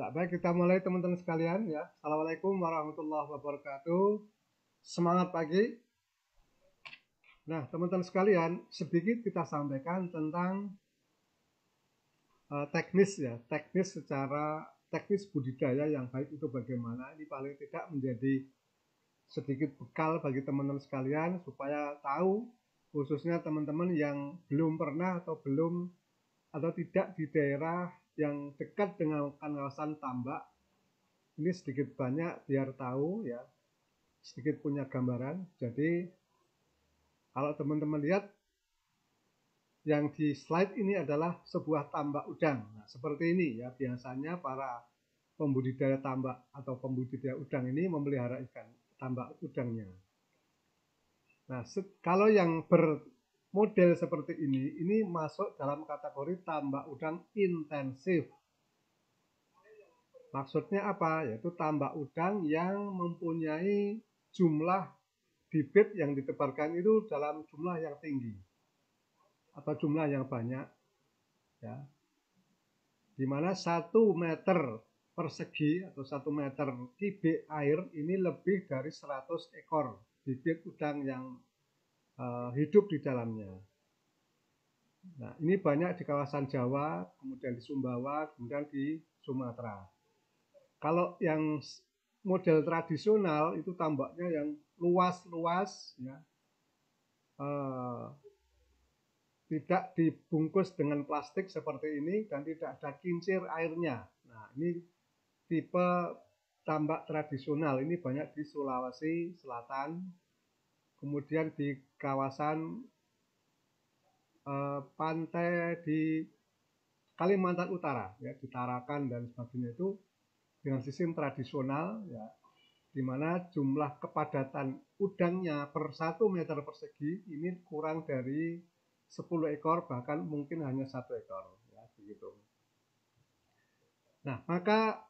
Nah, baik, kita mulai teman-teman sekalian ya. Assalamualaikum warahmatullahi wabarakatuh. Semangat pagi. Nah, teman-teman sekalian, sedikit kita sampaikan tentang teknis budidaya yang baik itu bagaimana. Ini paling tidak menjadi sedikit bekal bagi teman-teman sekalian supaya tahu, khususnya teman-teman yang belum pernah atau tidak di daerah yang dekat dengan kawasan tambak. Ini sedikit banyak biar tahu ya, sedikit punya gambaran. Jadi kalau teman-teman lihat yang di slide ini adalah sebuah tambak udang. Nah, seperti ini ya, biasanya para pembudidaya tambak atau pembudidaya udang ini memelihara ikan tambak udangnya. Nah, kalau yang bermodel seperti ini masuk dalam kategori tambak udang intensif. Maksudnya apa? Yaitu tambak udang yang mempunyai jumlah bibit yang ditebarkan itu dalam jumlah yang tinggi atau jumlah yang banyak, ya. Dimana 1 meter persegi atau 1 meter kubik air ini lebih dari 100 ekor bibit udang yang hidup di dalamnya. Nah, ini banyak di kawasan Jawa, kemudian di Sumbawa, kemudian di Sumatera. Kalau yang model tradisional itu tambaknya yang luas-luas, ya, tidak dibungkus dengan plastik seperti ini dan tidak ada kincir airnya. Nah, ini tipe tambak tradisional, ini banyak di Sulawesi Selatan, kemudian di kawasan pantai di Kalimantan Utara, ya, di Tarakan dan sebagainya, itu dengan sistem tradisional, ya, di mana jumlah kepadatan udangnya per 1 meter persegi ini kurang dari 10 ekor, bahkan mungkin hanya 1 ekor, ya, begitu. Nah, maka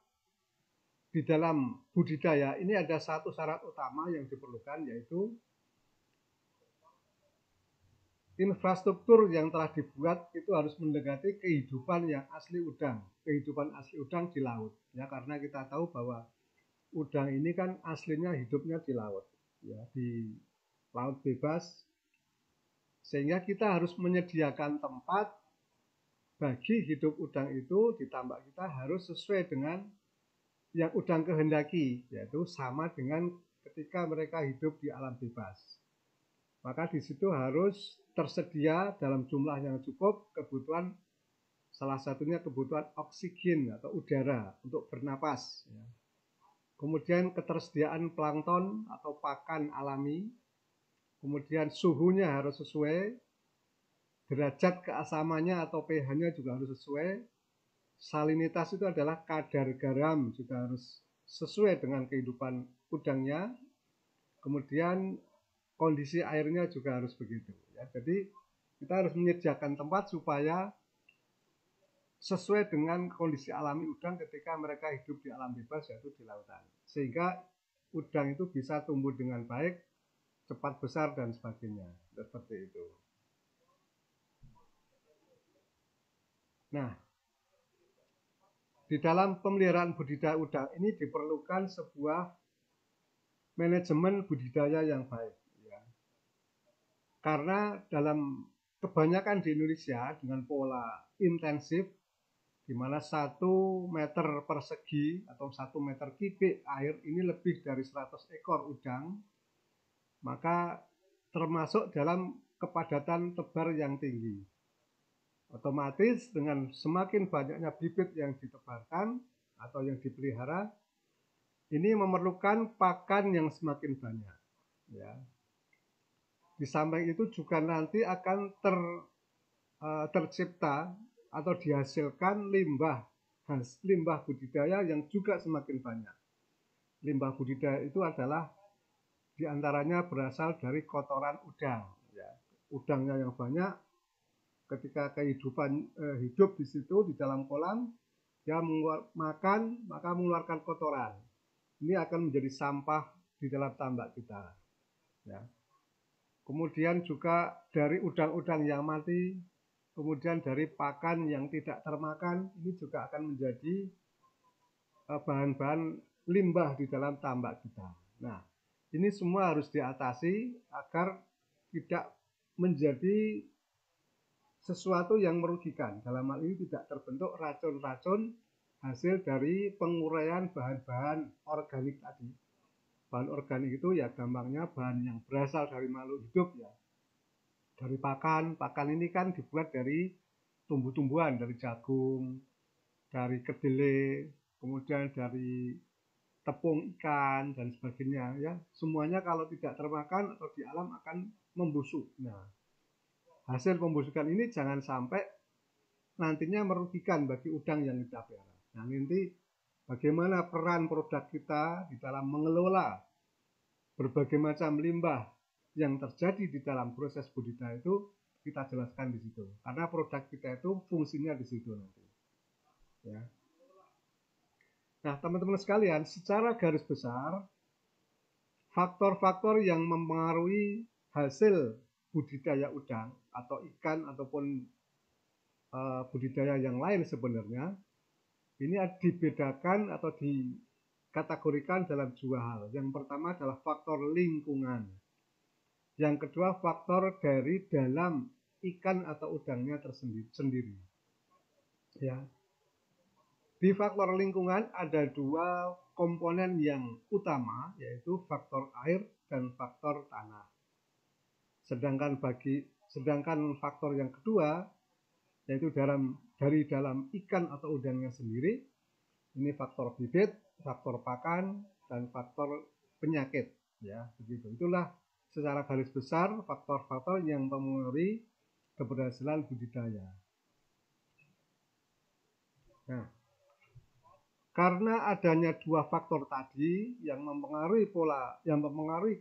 di dalam budidaya ini ada satu syarat utama yang diperlukan, yaitu infrastruktur yang telah dibuat itu harus mendekati kehidupan yang asli udang, kehidupan asli udang di laut, ya, karena kita tahu bahwa udang ini kan aslinya hidupnya di laut, ya, di laut bebas, sehingga kita harus menyediakan tempat bagi hidup udang itu di tambak kita harus sesuai dengan yang udang kehendaki, yaitu sama dengan ketika mereka hidup di alam bebas. Maka di situ harus tersedia dalam jumlah yang cukup kebutuhan, salah satunya kebutuhan oksigen atau udara untuk bernapas, ya. Kemudian ketersediaan plankton atau pakan alami, kemudian suhunya harus sesuai, derajat keasamannya atau pH-nya juga harus sesuai, salinitas itu adalah kadar garam juga harus sesuai dengan kehidupan udangnya, kemudian kondisi airnya juga harus begitu, ya. Jadi kita harus menyediakan tempat supaya sesuai dengan kondisi alami udang ketika mereka hidup di alam bebas, yaitu di lautan, sehingga udang itu bisa tumbuh dengan baik, cepat besar dan sebagainya, seperti itu. Nah, di dalam pemeliharaan budidaya udang ini diperlukan sebuah manajemen budidaya yang baik, ya. Karena dalam kebanyakan di Indonesia dengan pola intensif, di mana 1 meter persegi atau 1 meter kubik air ini lebih dari 100 ekor udang, maka termasuk dalam kepadatan tebar yang tinggi. Otomatis dengan semakin banyaknya bibit yang ditebarkan atau yang dipelihara, ini memerlukan pakan yang semakin banyak, ya. Di samping itu juga nanti akan tercipta atau dihasilkan limbah budidaya yang juga semakin banyak. Limbah budidaya itu adalah diantaranya berasal dari kotoran udang, ya. Udangnya yang banyak, ketika kehidupan hidup di situ di dalam kolam, dia makan maka mengeluarkan kotoran. Ini akan menjadi sampah di dalam tambak kita, ya. Kemudian juga dari udang-udang yang mati, kemudian dari pakan yang tidak termakan, ini juga akan menjadi bahan-bahan limbah di dalam tambak kita. Nah, ini semua harus diatasi agar tidak menjadi sesuatu yang merugikan. Dalam hal ini tidak terbentuk racun-racun hasil dari penguraian bahan-bahan organik tadi. Bahan organik itu ya gampangnya bahan yang berasal dari makhluk hidup ya. Dari pakan. Pakan ini kan dibuat dari tumbuh-tumbuhan, dari jagung, dari kedelai, kemudian dari tepung ikan dan sebagainya ya. Semuanya kalau tidak termakan atau di alam akan membusuk. Nah, hasil pembusukan ini jangan sampai nantinya merugikan bagi udang yang kita pelihara. Nah, nanti bagaimana peran produk kita di dalam mengelola berbagai macam limbah yang terjadi di dalam proses budidaya itu kita jelaskan di situ. Karena produk kita itu fungsinya di situ nanti. Ya. Nah, teman-teman sekalian, secara garis besar faktor-faktor yang mempengaruhi hasil budidaya udang atau ikan ataupun budidaya yang lain sebenarnya ini dibedakan atau dikategorikan dalam dua hal. Yang pertama adalah faktor lingkungan. Yang kedua faktor dari dalam ikan atau udangnya tersendiri. Ya. Di faktor lingkungan ada dua komponen yang utama, yaitu faktor air dan faktor tanah. Sedangkan faktor yang kedua, yaitu dari dalam ikan atau udangnya sendiri, ini faktor bibit, faktor pakan, dan faktor penyakit. Ya, begitu. Itulah secara garis besar faktor-faktor yang mempengaruhi keberhasilan budidaya. Nah, karena adanya dua faktor tadi yang mempengaruhi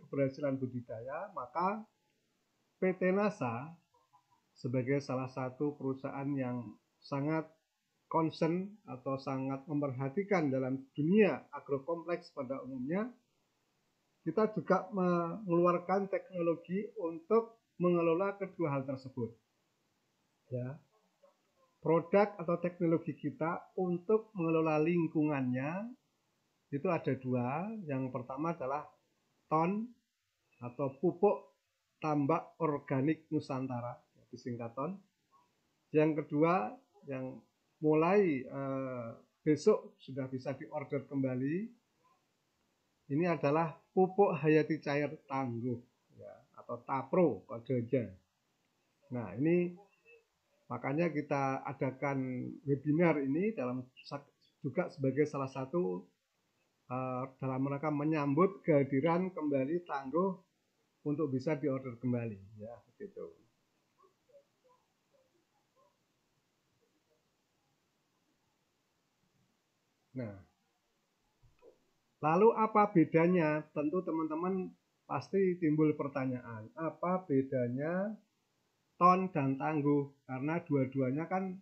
keberhasilan budidaya, maka PT NASA sebagai salah satu perusahaan yang sangat concern atau sangat memperhatikan dalam dunia agrokompleks pada umumnya, kita juga mengeluarkan teknologi untuk mengelola kedua hal tersebut. Ya. Produk atau teknologi kita untuk mengelola lingkungannya itu ada dua. Yang pertama adalah TON atau pupuk tambak organik Nusantara, disingkat TON. Yang kedua yang mulai besok sudah bisa diorder kembali, ini adalah pupuk hayati cair tangguh ya, atau TAPRO kodenya. Nah, ini makanya kita adakan webinar ini juga sebagai salah satu dalam rangka menyambut kehadiran kembali tangguh untuk bisa diorder kembali ya, begitu. Nah, lalu apa bedanya? Tentu teman-teman pasti timbul pertanyaan, apa bedanya TON dan tangguh? Karena dua-duanya kan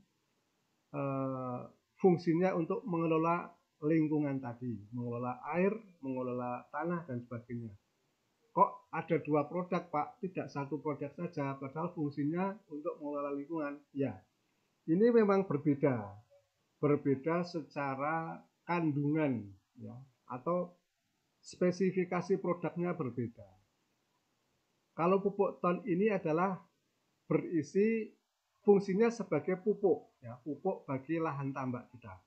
fungsinya untuk mengelola lingkungan tadi, mengelola air, mengelola tanah dan sebagainya. Kok ada dua produk, Pak? Tidak satu produk saja, padahal fungsinya untuk mengelola lingkungan. Ya, ini memang berbeda secara kandungan ya, atau spesifikasi produknya berbeda. Kalau pupuk TON ini adalah berisi fungsinya sebagai pupuk ya, pupuk bagi lahan tambak kita.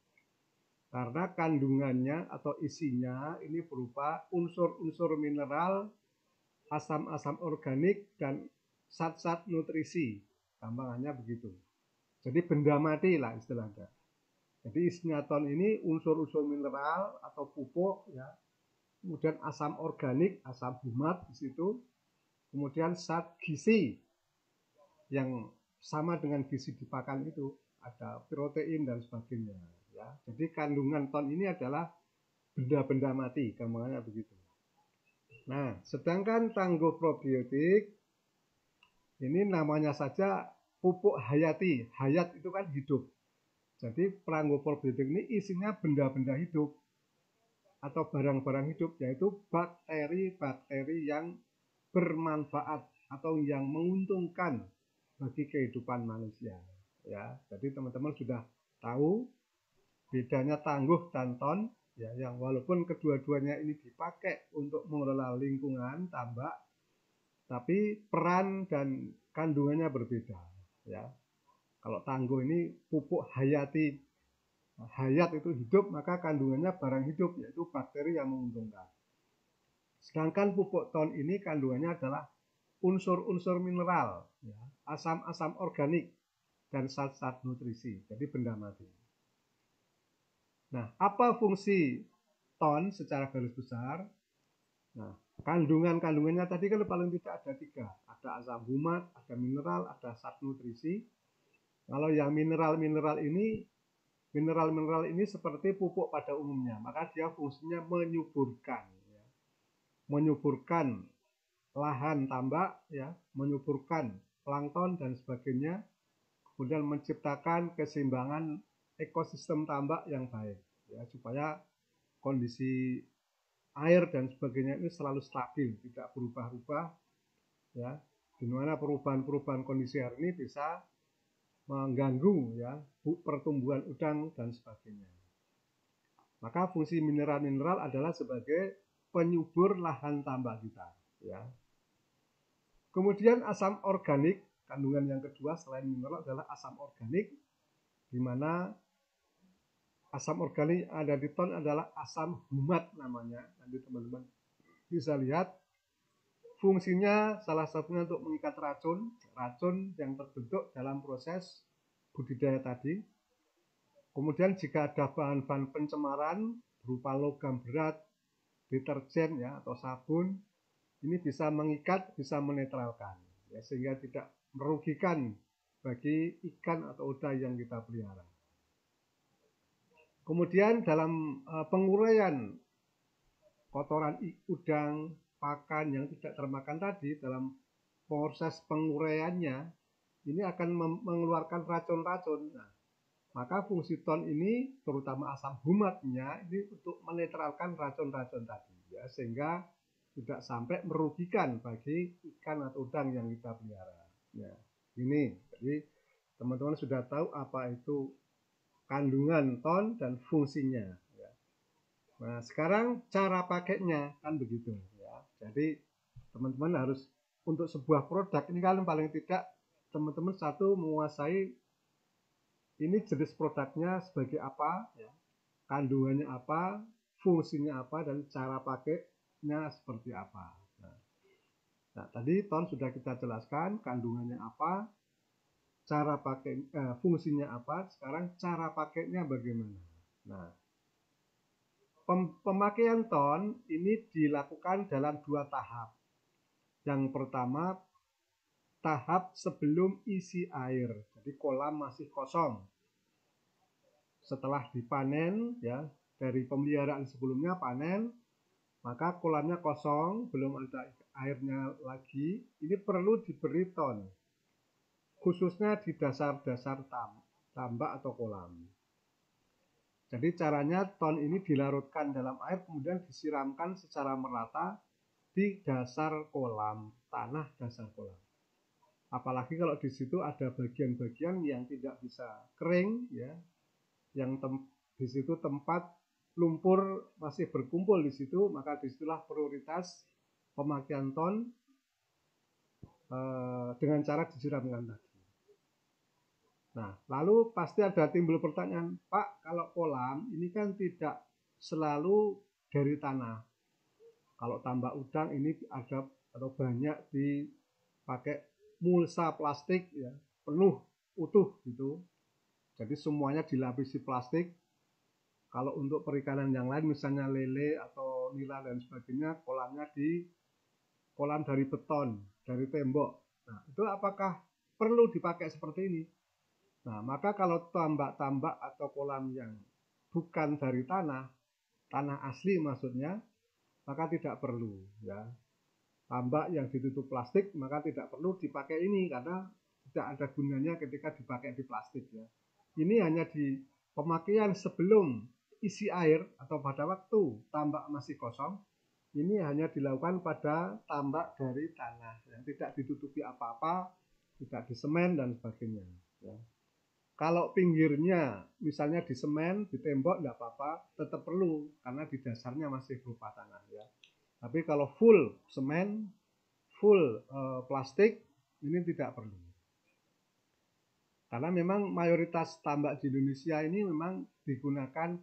Karena kandungannya atau isinya ini berupa unsur-unsur mineral, asam-asam organik dan zat-zat nutrisi. Gampangannya begitu. Jadi benda mati lah istilahnya. Jadi isinya TON ini unsur-unsur mineral atau pupuk ya. Kemudian asam organik, asam humat di situ. Kemudian zat gizi yang sama dengan gizi di pakan itu, ada protein dan sebagainya ya. Jadi kandungan TON ini adalah benda-benda mati, gampangannya begitu. Nah, sedangkan tangguh probiotik ini namanya saja pupuk hayati. Hayat itu kan hidup. Jadi tangguh probiotik ini isinya benda-benda hidup atau barang-barang hidup, yaitu bakteri-bakteri yang bermanfaat atau yang menguntungkan bagi kehidupan manusia. Ya, jadi teman-teman sudah tahu bedanya tangguh dan TON. ya, yang walaupun kedua-duanya ini dipakai untuk mengelola lingkungan tambak, tapi peran dan kandungannya berbeda, ya. Kalau tangguh ini pupuk hayati, hayat itu hidup, maka kandungannya barang hidup, yaitu bakteri yang menguntungkan. Sedangkan pupuk ton ini kandungannya adalah unsur-unsur mineral, ya, asam-asam organik, dan zat-zat nutrisi, jadi benda mati. Nah, apa fungsi ton secara garis besar? Nah, kandungannya tadi kan paling tidak ada 3. Ada asam humat, ada mineral, ada zat nutrisi. Kalau yang mineral-mineral ini seperti pupuk pada umumnya, maka dia fungsinya menyuburkan, ya. Menyuburkan lahan tambak, ya, menyuburkan plankton dan sebagainya, kemudian menciptakan keseimbangan ekosistem tambak yang baik, ya, supaya kondisi air dan sebagainya ini selalu stabil, tidak berubah-ubah, ya, di mana perubahan-perubahan kondisi air ini bisa mengganggu, ya, pertumbuhan udang dan sebagainya. Maka fungsi mineral-mineral adalah sebagai penyubur lahan tambak kita, ya. Kemudian asam organik, kandungan yang kedua selain mineral adalah asam organik, di mana asam organik ada di ton adalah asam humat namanya. Nanti teman-teman bisa lihat fungsinya salah satunya untuk mengikat racun yang terbentuk dalam proses budidaya tadi. Kemudian jika ada bahan-bahan pencemaran berupa logam berat, deterjen, ya, atau sabun, ini bisa mengikat, bisa menetralkan, ya, sehingga tidak merugikan bagi ikan atau udang yang kita pelihara. Kemudian dalam penguraian kotoran udang, pakan yang tidak termakan tadi, dalam proses penguraiannya ini akan mengeluarkan racun-racun. Nah, maka fungsi ton ini, terutama asam humatnya, ini untuk menetralkan racun-racun tadi, ya, sehingga tidak sampai merugikan bagi ikan atau udang yang kita pelihara. Ya, ini, jadi teman-teman sudah tahu apa itu kandungan ton dan fungsinya. Ya. Nah, sekarang cara pakainya kan begitu, ya. Jadi teman-teman harus untuk sebuah produk ini kalian paling tidak teman-teman satu menguasai ini jenis produknya sebagai apa, ya, kandungannya apa, fungsinya apa, dan cara pakainya seperti apa. Nah, tadi ton sudah kita jelaskan kandungannya apa, cara pakai, fungsinya apa. Sekarang cara pakainya bagaimana. Nah, pemakaian ton ini dilakukan dalam 2 tahap. Yang pertama, tahap sebelum isi air, jadi kolam masih kosong. Setelah dipanen, ya, dari pemeliharaan sebelumnya panen, maka kolamnya kosong, belum ada airnya lagi, ini perlu diberi ton, khususnya di dasar-dasar tambak atau kolam. Jadi caranya ton ini dilarutkan dalam air, kemudian disiramkan secara merata di dasar kolam, tanah dasar kolam. Apalagi kalau di situ ada bagian-bagian yang tidak bisa kering, ya, yang di situ tempat lumpur masih berkumpul di situ, maka disitulah prioritas pemakaian ton dengan cara disiramkan tadi. Nah, lalu pasti ada timbul pertanyaan, Pak, kalau kolam ini kan tidak selalu dari tanah. Kalau tambak udang ini ada atau banyak dipakai mulsa plastik, ya, penuh utuh gitu. Jadi semuanya dilapisi plastik. Kalau untuk perikanan yang lain, misalnya lele atau nila dan sebagainya, kolamnya di kolam dari beton, dari tembok. Nah, itu apakah perlu dipakai seperti ini? Nah, maka kalau tambak-tambak atau kolam yang bukan dari tanah asli maksudnya, maka tidak perlu, ya. Tambak yang ditutup plastik, maka tidak perlu dipakai ini, karena tidak ada gunanya ketika dipakai di plastik, ya. Ini hanya di pemakaian sebelum isi air atau pada waktu tambak masih kosong, ini hanya dilakukan pada tambak dari tanah yang tidak ditutupi apa-apa, tidak disemen dan sebagainya, ya. Kalau pinggirnya misalnya di semen, di tembok nggak apa-apa, tetap perlu karena di dasarnya masih berupa tanah ya. Tapi kalau full semen, full plastik, ini tidak perlu. Karena memang mayoritas tambak di Indonesia ini memang digunakan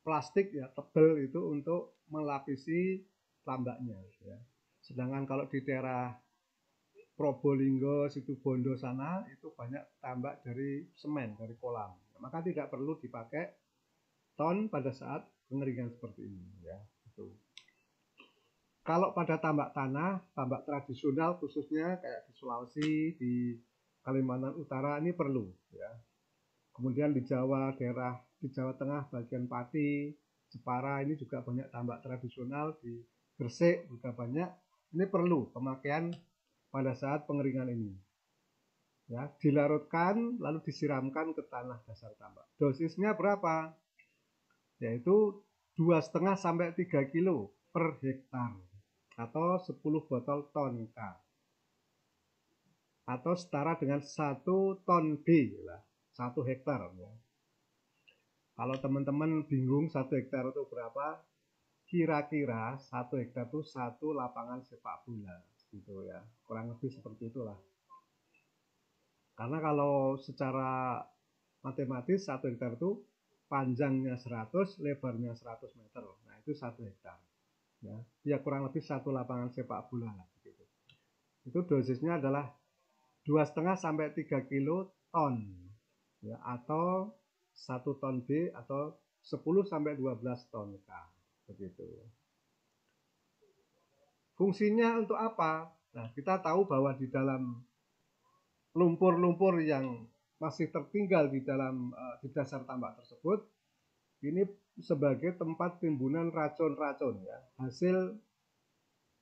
plastik ya, tebal itu untuk melapisi tambaknya ya. Sedangkan kalau di daerah Probolinggo, situ Bondo sana itu banyak tambak dari semen, dari kolam. Maka tidak perlu dipakai ton pada saat pengeringan seperti ini ya. Itu. Kalau pada tambak tanah, tambak tradisional khususnya kayak di Sulawesi, di Kalimantan Utara ini perlu ya. Kemudian di Jawa daerah di Jawa Tengah bagian Pati, Jepara ini juga banyak tambak tradisional, di Gresik juga banyak. Ini perlu pemakaian pada saat pengeringan ini. Ya, dilarutkan lalu disiramkan ke tanah dasar tambak. Dosisnya berapa? Yaitu 2,5 sampai 3 kilo per hektar atau 10 botol ton K atau setara dengan 1 ton B lah, 1 hektar ya. Kalau teman-teman bingung 1 hektar itu berapa, kira-kira 1 hektar itu 1 lapangan sepak bola gitu ya, kurang lebih seperti itulah. Karena kalau secara matematis 1 hektar itu panjangnya 100, lebarnya 100 meter. Nah, itu 1 hektar. Ya, ya kurang lebih 1 lapangan sepak bola lah gitu. Itu dosisnya adalah 2,5 sampai 3 kilo ton. Ya, atau 1 ton B atau 10 sampai 12 ton K. Begitu. Fungsinya untuk apa? Nah, kita tahu bahwa di dalam lumpur-lumpur yang masih tertinggal di dalam di dasar tambak tersebut ini sebagai tempat timbunan racun-racun ya, hasil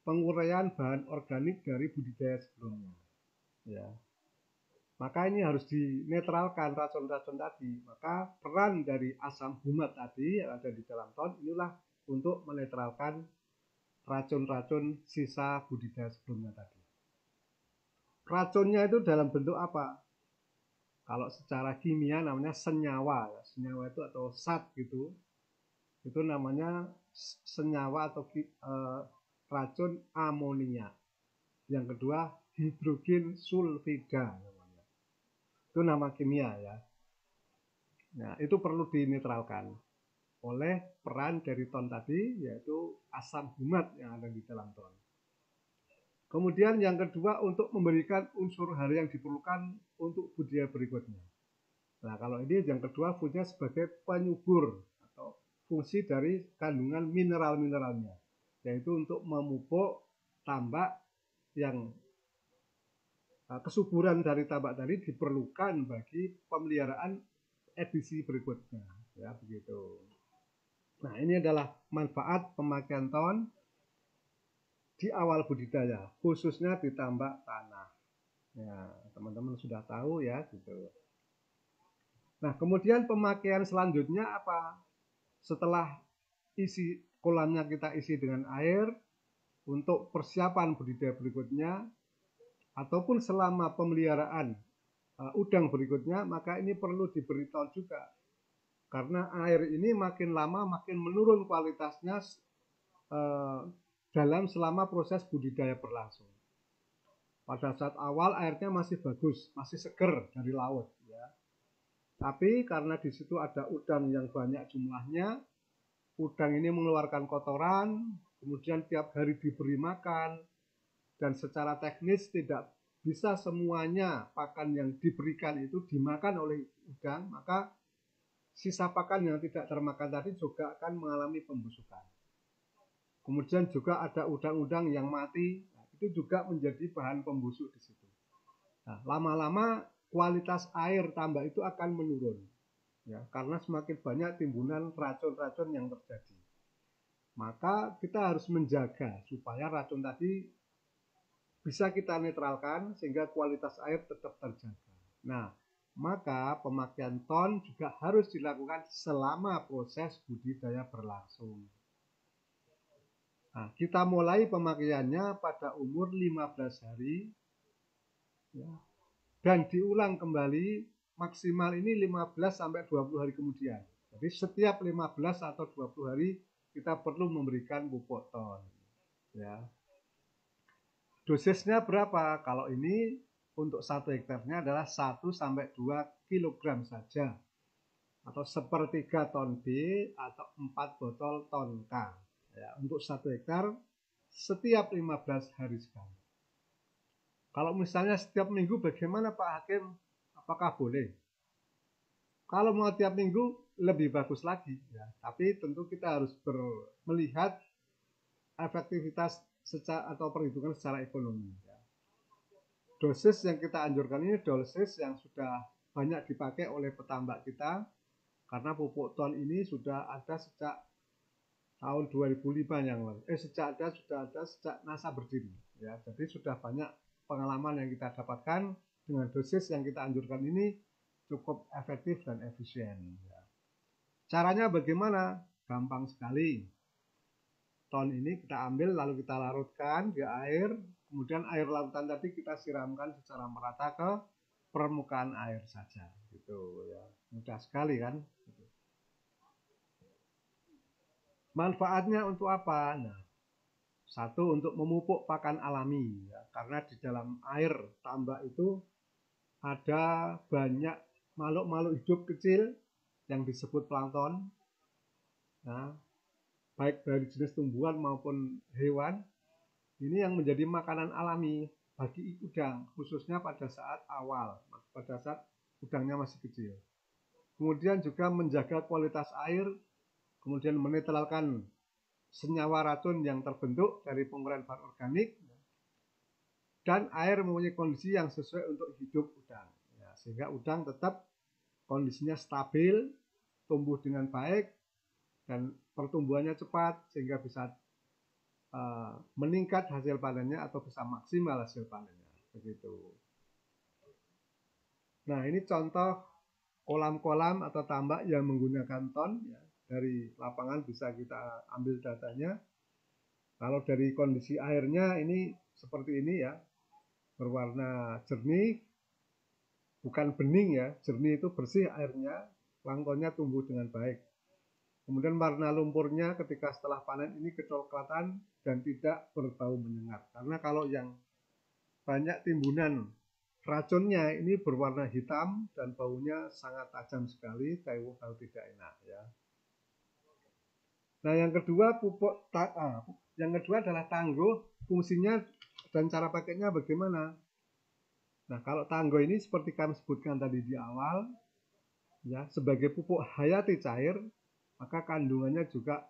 penguraian bahan organik dari budidaya sebelumnya ya. Maka ini harus dinetralkan racun-racun tadi. Maka peran dari asam humat tadi yang ada di dalam ton inilah untuk menetralkan racun-racun sisa budidaya sebelumnya tadi. Racunnya itu dalam bentuk apa? Kalau secara kimia namanya senyawa, senyawa itu atau zat gitu, itu namanya senyawa atau racun amonia. Yang kedua hidrogen sulfida namanya. Itu nama kimia ya. Nah, itu perlu dinetralkan oleh peran dari ton tadi, yaitu asam humat yang ada di dalam ton. Kemudian yang kedua untuk memberikan unsur hara yang diperlukan untuk budidaya berikutnya. Nah, kalau ini yang kedua fungsinya sebagai penyubur atau fungsi dari kandungan mineral-mineralnya, yaitu untuk memupuk tambak yang kesuburan dari tambak tadi diperlukan bagi pemeliharaan edisi berikutnya, ya begitu. Nah, ini adalah manfaat pemakaian ton di awal budidaya, khususnya di tambak tanah. Ya, teman-teman sudah tahu ya, gitu. Nah, kemudian pemakaian selanjutnya apa? Setelah isi kolamnya kita isi dengan air untuk persiapan budidaya berikutnya ataupun selama pemeliharaan udang berikutnya, maka ini perlu diberi ton juga. Karena air ini makin lama makin menurun kualitasnya dalam selama proses budidaya berlangsung. Pada saat awal airnya masih bagus, masih seger dari laut ya. Tapi karena di situ ada udang yang banyak jumlahnya, udang ini mengeluarkan kotoran, kemudian tiap hari diberi makan, dan secara teknis tidak bisa semuanya pakan yang diberikan itu dimakan oleh udang, maka sisa pakan yang tidak termakan tadi juga akan mengalami pembusukan. Kemudian juga ada udang-udang yang mati, itu juga menjadi bahan pembusuk di situ. Nah, lama-lama kualitas air tambak itu akan menurun, ya, karena semakin banyak timbunan racun-racun yang terjadi. Maka kita harus menjaga supaya racun tadi bisa kita netralkan sehingga kualitas air tetap terjaga. Nah, maka pemakaian ton juga harus dilakukan selama proses budidaya berlangsung. Nah, kita mulai pemakaiannya pada umur 15 hari ya, dan diulang kembali maksimal ini 15 sampai 20 hari kemudian. Jadi setiap 15 atau 20 hari kita perlu memberikan pupuk ton. Ya. Dosisnya berapa? Kalau ini untuk 1 hektarnya adalah 1 sampai 2 kg saja. Atau sepertiga ton B atau 4 botol ton K. Ya, untuk 1 hektar setiap 15 hari sekali. Kalau misalnya setiap minggu bagaimana Pak Hakim? Apakah boleh? Kalau mau tiap minggu lebih bagus lagi, ya. Tapi tentu kita harus melihat efektivitas atau perhitungan secara ekonomi. Ya. Dosis yang kita anjurkan ini dosis yang sudah banyak dipakai oleh petambak kita, karena pupuk ton ini sudah ada sejak tahun 2005 yang lalu. Sudah ada sejak NASA berdiri. Ya, jadi sudah banyak pengalaman yang kita dapatkan dengan dosis yang kita anjurkan ini cukup efektif dan efisien. Ya. Caranya bagaimana? Gampang sekali. Ton ini kita ambil lalu kita larutkan di air, kemudian air larutan tadi kita siramkan secara merata ke permukaan air saja. Gitu ya. Mudah sekali kan? Manfaatnya untuk apa? Nah, satu, untuk memupuk pakan alami, ya, karena di dalam air tambak itu ada banyak makhluk-makhluk hidup kecil yang disebut plankton, ya, baik dari jenis tumbuhan maupun hewan. Ini yang menjadi makanan alami bagi udang, khususnya pada saat awal, pada saat udangnya masih kecil. Kemudian juga menjaga kualitas air, kemudian menetralkan senyawa racun yang terbentuk dari penguraian bahan organik, dan air mempunyai kondisi yang sesuai untuk hidup udang, ya, sehingga udang tetap kondisinya stabil, tumbuh dengan baik, dan pertumbuhannya cepat sehingga bisa meningkat hasil panennya atau bisa maksimal hasil panennya. Begitu. Nah, ini contoh kolam-kolam atau tambak yang menggunakan ton, ya. Dari lapangan bisa kita ambil datanya. Kalau dari kondisi airnya ini seperti ini ya, berwarna jernih, bukan bening ya, jernih itu bersih airnya, planktonnya tumbuh dengan baik. Kemudian warna lumpurnya ketika setelah panen ini kecoklatan dan tidak berbau menyengat. Karena kalau yang banyak timbunan racunnya ini berwarna hitam dan baunya sangat tajam sekali, bau tidak enak ya. Nah, yang kedua adalah tangguh. Fungsinya dan cara pakainya bagaimana? Nah, kalau tangguh ini seperti kami sebutkan tadi di awal, ya, sebagai pupuk hayati cair, maka kandungannya juga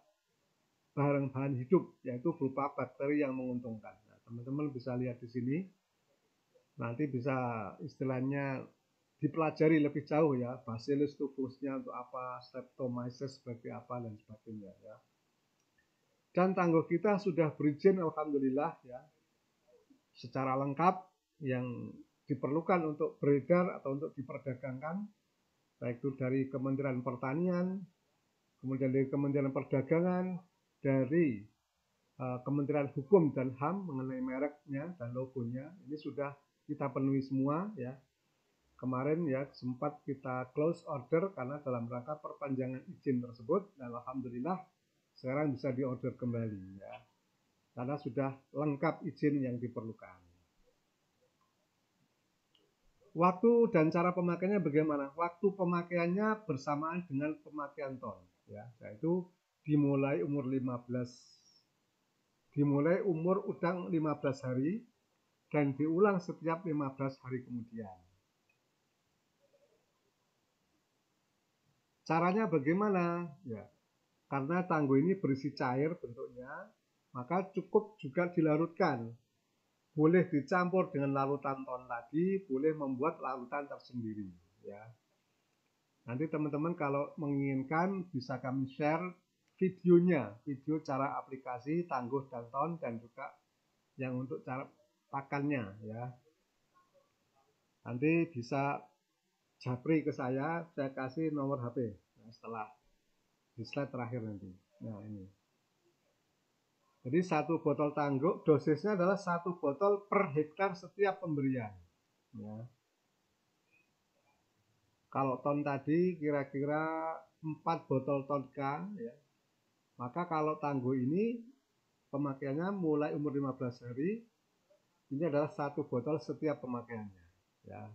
bahan hidup, yaitu berupa bakteri yang menguntungkan. Nah, teman-teman bisa lihat di sini. Nanti bisa istilahnya dipelajari lebih jauh ya, Bacillus itu fungsinya untuk apa, Streptomyces seperti apa dan sebagainya ya. Dan tangguh kita sudah berizin alhamdulillah ya, secara lengkap yang diperlukan untuk beredar atau untuk diperdagangkan, baik itu dari Kementerian Pertanian, kemudian dari Kementerian Perdagangan, dari Kementerian Hukum dan HAM mengenai mereknya dan logonya, ini sudah kita penuhi semua ya. Kemarin ya sempat kita close order karena dalam rangka perpanjangan izin tersebut, dan alhamdulillah sekarang bisa diorder kembali ya, karena sudah lengkap izin yang diperlukan. Waktu dan cara pemakaiannya bagaimana? Waktu pemakaiannya bersamaan dengan pemakaian ton ya, yaitu dimulai umur udang 15 hari dan diulang setiap 15 hari kemudian. Caranya bagaimana? Ya, karena tangguh ini berisi cair bentuknya, maka cukup juga dilarutkan. Boleh dicampur dengan larutan ton tadi, boleh membuat larutan tersendiri. Ya. Nanti teman-teman kalau menginginkan bisa kami share videonya, video cara aplikasi tangguh dan ton, dan juga yang untuk cara pakannya. Ya. Nanti bisa japri ke saya kasih nomor HP setelah di slide terakhir nanti. Nah ini. Jadi 1 botol tangguh dosisnya adalah 1 botol per hektar setiap pemberian. Ya. Kalau ton tadi kira-kira 4 botol tonka ya. Maka kalau tangguh ini pemakaiannya mulai umur 15 hari, ini adalah 1 botol setiap pemakaiannya ya.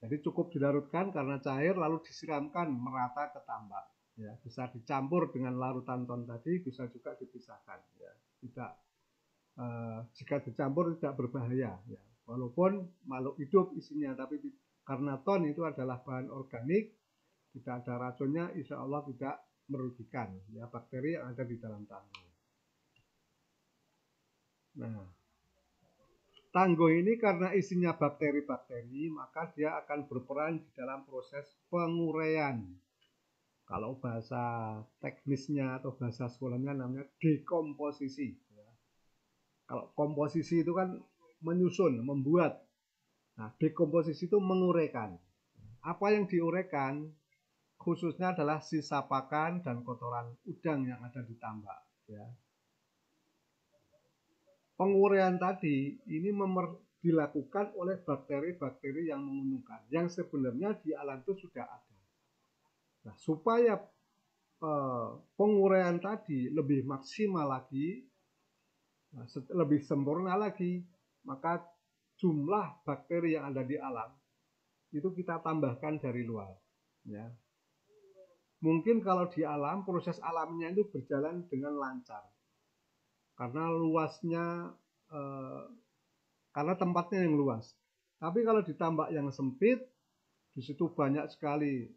Jadi cukup dilarutkan karena cair lalu disiramkan merata ke tambak ya. Bisa dicampur dengan larutan ton tadi, bisa juga dipisahkan ya. Tidak jika dicampur tidak berbahaya ya. Walaupun makhluk hidup isinya, tapi karena ton itu adalah bahan organik, tidak ada racunnya, insya Allah tidak merugikan ya bakteri yang ada di dalam tangguh. Nah, tangguh ini karena isinya bakteri-bakteri, maka dia akan berperan di dalam proses penguraian. Kalau bahasa teknisnya atau bahasa sekolahnya namanya dekomposisi. Kalau komposisi itu kan menyusun, membuat. Nah, dekomposisi itu menguraikan. Apa yang diuraikan khususnya adalah sisa pakan dan kotoran udang yang ada di tambak. Ya. Penguraian tadi ini dilakukan oleh bakteri-bakteri yang menguntungkan, yang sebenarnya di alam itu sudah ada. Nah, supaya penguraian tadi lebih maksimal lagi, lebih sempurna lagi, maka jumlah bakteri yang ada di alam itu kita tambahkan dari luar. Ya. Mungkin kalau di alam proses alamnya itu berjalan dengan lancar karena luasnya karena tempatnya yang luas. Tapi kalau di tambak yang sempit, di situ banyak sekali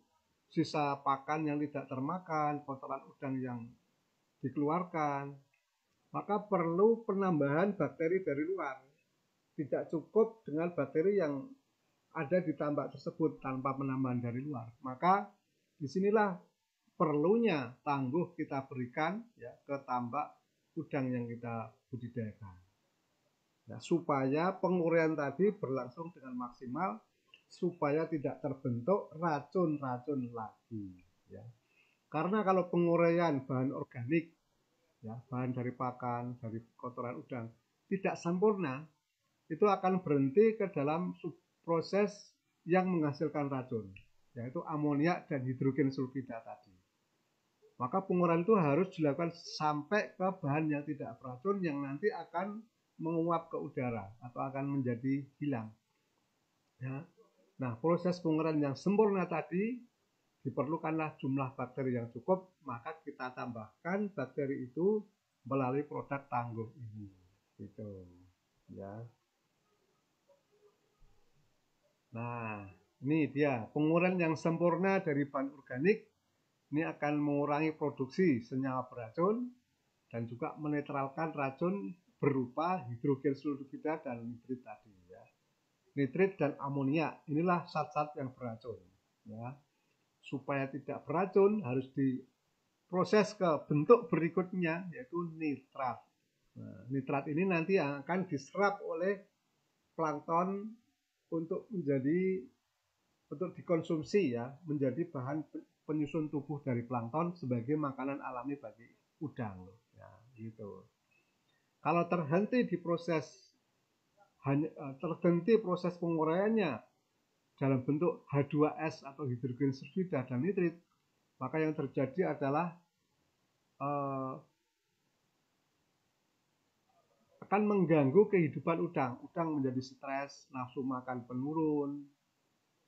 sisa pakan yang tidak termakan, kotoran udang yang dikeluarkan, maka perlu penambahan bakteri dari luar. Tidak cukup dengan bakteri yang ada di tambak tersebut tanpa penambahan dari luar. Maka disinilah perlunya tangguh kita berikan ya ke tambak udang yang kita budidayakan. Nah, supaya penguraian tadi berlangsung dengan maksimal, supaya tidak terbentuk racun-racun lagi. Ya. Karena kalau penguraian bahan organik, ya, bahan dari pakan, dari kotoran udang, tidak sempurna, itu akan berhenti ke dalam proses yang menghasilkan racun, yaitu amoniak dan hidrogen sulfida tadi. Maka penguraian itu harus dilakukan sampai ke bahan yang tidak beracun yang nanti akan menguap ke udara atau akan menjadi hilang. Ya. Nah, proses penguraian yang sempurna tadi diperlukanlah jumlah bakteri yang cukup, maka kita tambahkan bakteri itu melalui produk tangguh ini. Gitu. Ya. Nah, ini dia penguraian yang sempurna dari bahan organik. Ini akan mengurangi produksi senyawa beracun dan juga menetralkan racun berupa hidrogen sulfida dan nitrit tadi ya. Nitrit dan amonia inilah zat-zat yang beracun ya. Supaya tidak beracun harus diproses ke bentuk berikutnya yaitu nitrat. Nah, nitrat ini nanti akan diserap oleh plankton untuk dikonsumsi ya, menjadi bahan penyusun tubuh dari plankton sebagai makanan alami bagi udang ya, gitu. Kalau terhenti proses penguraiannya dalam bentuk H2S atau hidrogen sulfida dan nitrit, maka yang terjadi adalah akan mengganggu kehidupan udang. Udang menjadi stres, nafsu makan penurun,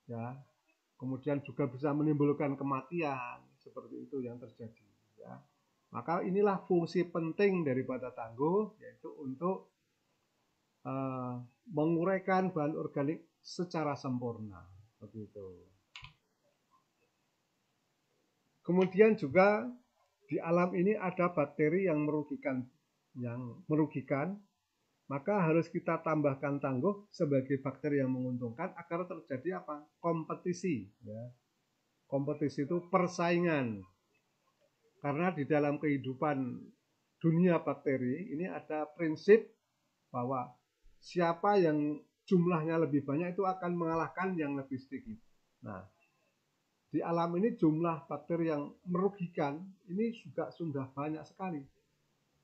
ya. Kemudian juga bisa menimbulkan kematian, seperti itu yang terjadi. Ya. Maka inilah fungsi penting daripada tangguh, yaitu untuk menguraikan bahan organik secara sempurna. Begitu. Kemudian juga di alam ini ada bakteri yang merugikan, maka harus kita tambahkan tangguh sebagai bakteri yang menguntungkan agar terjadi apa? Kompetisi. Ya. Kompetisi itu persaingan. Karena di dalam kehidupan dunia bakteri ini ada prinsip bahwa siapa yang jumlahnya lebih banyak itu akan mengalahkan yang lebih sedikit. Nah, di alam ini jumlah bakteri yang merugikan ini juga sudah banyak sekali.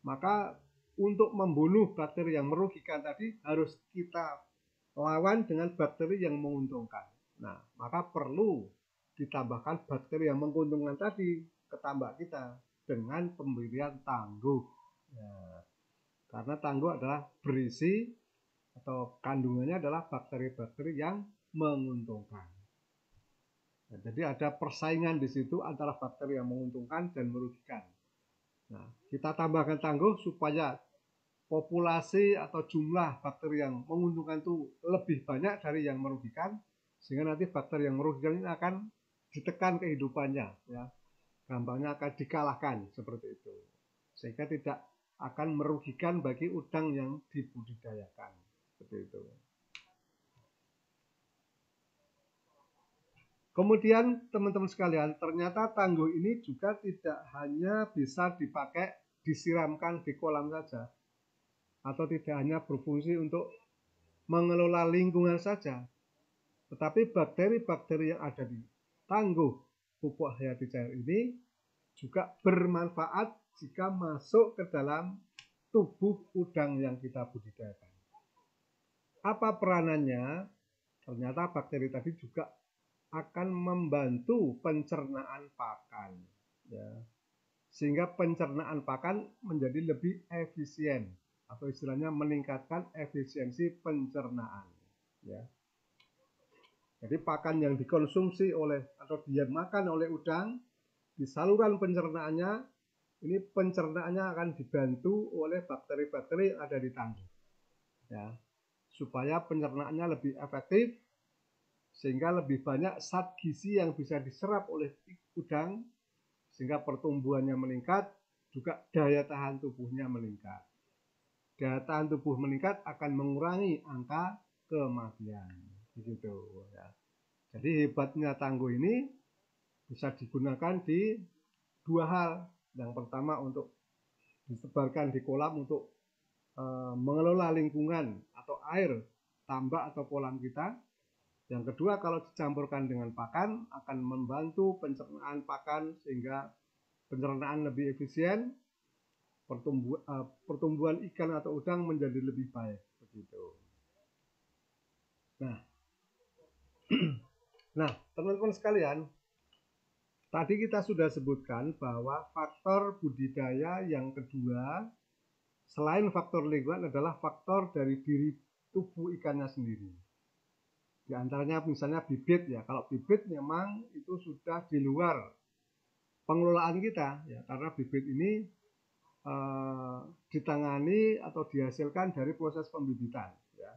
Maka untuk membunuh bakteri yang merugikan tadi harus kita lawan dengan bakteri yang menguntungkan. Nah, maka perlu ditambahkan bakteri yang menguntungkan tadi ke tambak kita dengan pemberian tangguh. Ya, karena tangguh adalah berisi atau kandungannya adalah bakteri-bakteri yang menguntungkan. Nah, jadi ada persaingan di situ antara bakteri yang menguntungkan dan merugikan. Nah, kita tambahkan tangguh supaya populasi atau jumlah bakteri yang menguntungkan itu lebih banyak dari yang merugikan, sehingga nanti bakteri yang merugikan ini akan ditekan kehidupannya, ya, gampangnya akan dikalahkan seperti itu, sehingga tidak akan merugikan bagi udang yang dibudidayakan seperti itu. Kemudian teman-teman sekalian, ternyata tangguh ini juga tidak hanya bisa dipakai disiramkan di kolam saja, atau tidak hanya berfungsi untuk mengelola lingkungan saja, tetapi bakteri-bakteri yang ada di tangguh pupuk hayati cair ini juga bermanfaat jika masuk ke dalam tubuh udang yang kita budidayakan. Apa peranannya? Ternyata bakteri tadi juga akan membantu pencernaan pakan, ya, sehingga pencernaan pakan menjadi lebih efisien, atau istilahnya meningkatkan efisiensi pencernaan, ya. Jadi pakan yang dikonsumsi oleh atau dimakan oleh udang di saluran pencernaannya, ini pencernaannya akan dibantu oleh bakteri-bakteri yang ada di tangguh, ya, supaya pencernaannya lebih efektif, sehingga lebih banyak zat gizi yang bisa diserap oleh udang, sehingga pertumbuhannya meningkat, juga daya tahan tubuhnya meningkat. Daya tahan tubuh meningkat akan mengurangi angka kematian, begitu, ya. Jadi hebatnya tangguh ini bisa digunakan di dua hal. Yang pertama untuk disebarkan di kolam untuk mengelola lingkungan atau air tambak atau kolam kita. Yang kedua, kalau dicampurkan dengan pakan akan membantu pencernaan pakan sehingga pencernaan lebih efisien, pertumbuhan ikan atau udang menjadi lebih baik, begitu. Nah, teman-teman sekalian, tadi kita sudah sebutkan bahwa faktor budidaya yang kedua selain faktor lingkungan adalah faktor dari diri tubuh ikannya sendiri. Di antaranya misalnya bibit, ya. Kalau bibit memang itu sudah di luar pengelolaan kita, ya, karena bibit ini ditangani atau dihasilkan dari proses pembibitan, ya.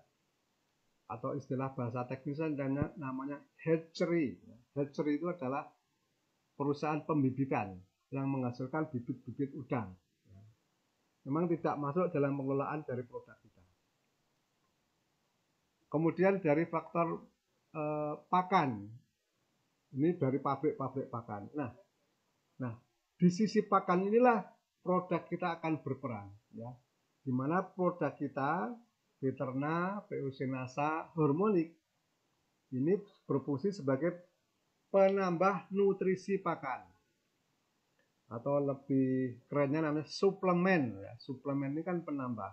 Atau istilah bahasa teknisnya namanya hatchery. Hatchery itu adalah perusahaan pembibitan yang menghasilkan bibit-bibit udang. Memang tidak masuk dalam pengelolaan dari produk kita. Kemudian dari faktor pakan, ini dari pabrik-pabrik pakan. Nah, di sisi pakan inilah produk kita akan berperan, ya. Di mana produk kita, Beterna, Peucenasa, Hormonik, ini berfungsi sebagai penambah nutrisi pakan, atau lebih kerennya namanya suplemen, ya. Suplemen ini kan penambah,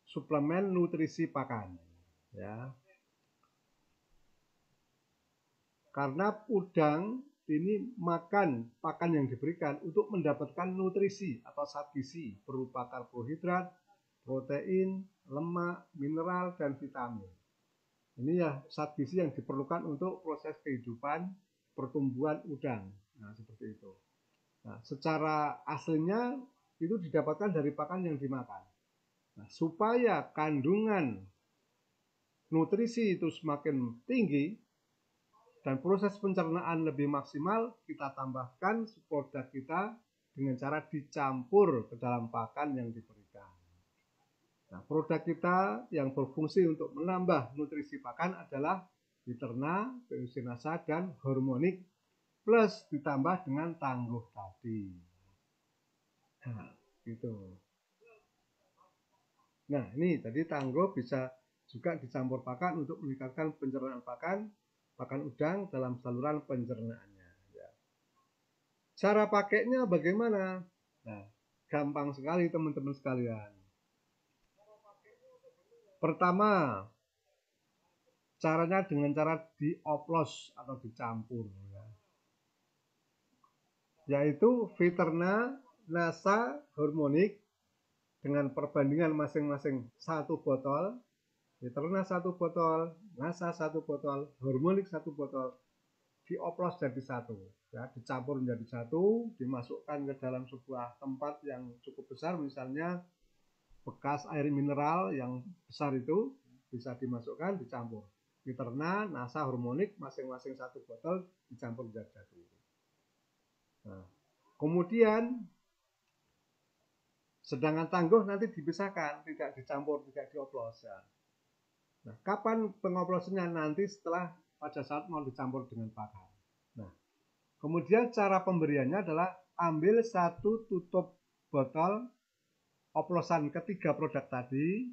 suplemen nutrisi pakan, ya. Karena udang ini makan pakan yang diberikan untuk mendapatkan nutrisi atau zat gizi berupa karbohidrat, protein, lemak, mineral, dan vitamin. Ini ya zat gizi yang diperlukan untuk proses kehidupan pertumbuhan udang. Nah, seperti itu. Nah, secara aslinya itu didapatkan dari pakan yang dimakan. Nah, supaya kandungan nutrisi itu semakin tinggi dan proses pencernaan lebih maksimal, kita tambahkan produk kita dengan cara dicampur ke dalam pakan yang diberikan. Nah, produk kita yang berfungsi untuk menambah nutrisi pakan adalah Beterna, Peucenasa, dan Hormonik, plus ditambah dengan tangguh tadi. Nah, gitu. Nah, ini tadi tangguh bisa juga dicampur pakan untuk meningkatkan pencernaan pakan udang dalam saluran pencernaannya, ya. Cara pakainya bagaimana? Nah, gampang sekali teman-teman sekalian. Pertama, Caranya dengan cara dioplos atau dicampur, ya. Yaitu Viterna, Nasa, Harmonic dengan perbandingan masing-masing 1 botol. Viterna 1 botol, Nasa 1 botol, Harmonic 1 botol, dioplos jadi 1, ya, dicampur menjadi 1, dimasukkan ke dalam sebuah tempat yang cukup besar, misalnya bekas air mineral yang besar itu bisa dimasukkan, dicampur. Viterna, Nasa, Harmonic masing-masing 1 botol dicampur menjadi 1. Nah, kemudian sedangkan tangguh nanti dipisahkan, tidak dicampur, tidak dioplos, ya. Nah, kapan pengoplosannya? Nanti setelah pada saat mau dicampur dengan pakan. Nah, kemudian cara pemberiannya adalah ambil 1 tutup botol oplosan ketiga produk tadi,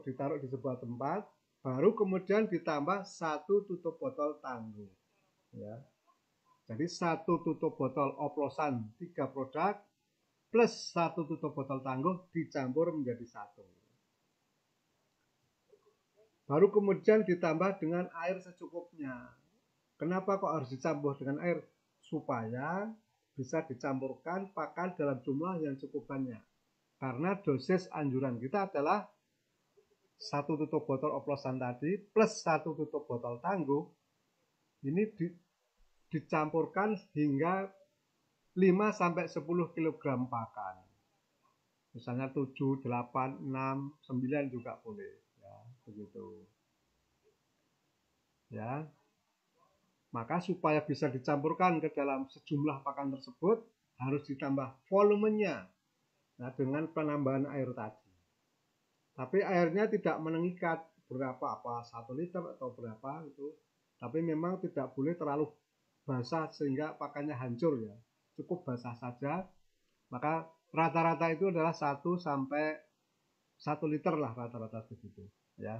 ditaruh di sebuah tempat, baru kemudian ditambah 1 tutup botol tangguh, ya. Jadi 1 tutup botol oplosan 3 produk plus 1 tutup botol tangguh dicampur menjadi 1. Baru kemudian ditambah dengan air secukupnya. Kenapa kok harus dicampur dengan air? Supaya bisa dicampurkan pakan dalam jumlah yang cukup banyak. Karena dosis anjuran kita adalah 1 tutup botol oplosan tadi plus 1 tutup botol tangguh. Ini dicampurkan hingga 5-10 kg pakan. Misalnya 7, 8, 6, 9 juga boleh. Begitu, ya. Maka supaya bisa dicampurkan ke dalam sejumlah pakan tersebut harus ditambah volumenya, nah, dengan penambahan air tadi. Tapi airnya tidak mengikat berapa, apa 1 liter atau berapa itu. Tapi memang tidak boleh terlalu basah sehingga pakannya hancur, ya. Cukup basah saja. Maka rata-rata itu adalah 1 sampai 1 liter lah rata-rata begitu, ya.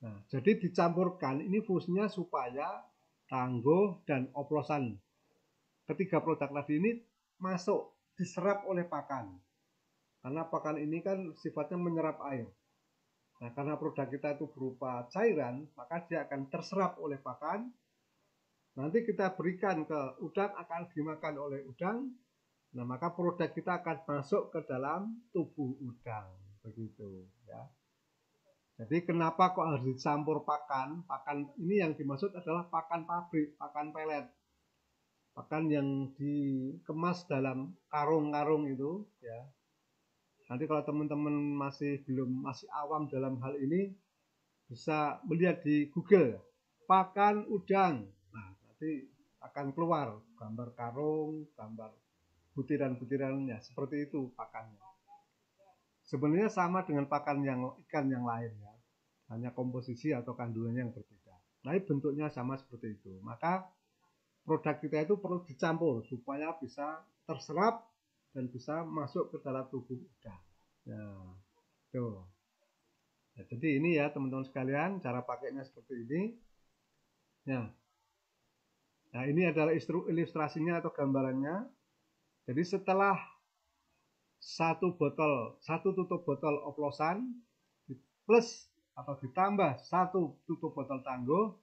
Nah, jadi dicampurkan ini fungsinya supaya tangguh dan oplosan ketiga produk tadi ini masuk, diserap oleh pakan. Karena pakan ini kan sifatnya menyerap air. Nah, karena produk kita itu berupa cairan, maka dia akan terserap oleh pakan. Nanti kita berikan ke udang, akan dimakan oleh udang. Nah, maka produk kita akan masuk ke dalam tubuh udang. Begitu, ya. Jadi kenapa kok harus dicampur pakan? Pakan ini yang dimaksud adalah pakan pabrik, pakan pelet. Pakan yang dikemas dalam karung-karung itu, ya. Nanti kalau teman-teman masih awam dalam hal ini, bisa melihat di Google pakan udang. Nah, nanti akan keluar gambar karung, gambar butiran-butirannya, seperti itu pakannya. Sebenarnya sama dengan pakan ikan yang lain, ya. Hanya komposisi atau kandungannya yang berbeda. Nah, bentuknya sama seperti itu. Maka produk kita itu perlu dicampur supaya bisa terserap dan bisa masuk ke dalam tubuh udang. Nah, tuh. Ya, jadi ini ya teman-teman sekalian, cara pakainya seperti ini. Nah, ini adalah ilustrasinya atau gambarannya. Jadi setelah 1 tutup botol oplosan plus atau ditambah 1 tutup botol tangguh,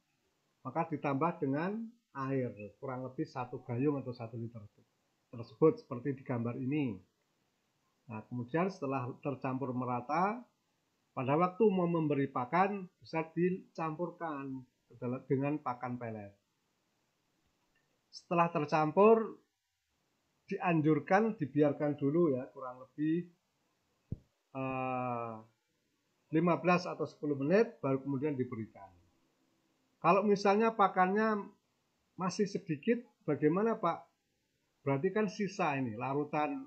maka ditambah dengan air kurang lebih 1 gayung atau 1 liter tersebut seperti di gambar ini. Nah, kemudian setelah tercampur merata, pada waktu mau memberi pakan bisa dicampurkan dengan pakan pelet. Setelah tercampur, dianjurkan dibiarkan dulu, ya, kurang lebih 15 atau 10 menit baru kemudian diberikan. Kalau misalnya pakannya masih sedikit, bagaimana Pak? Berarti kan sisa ini larutan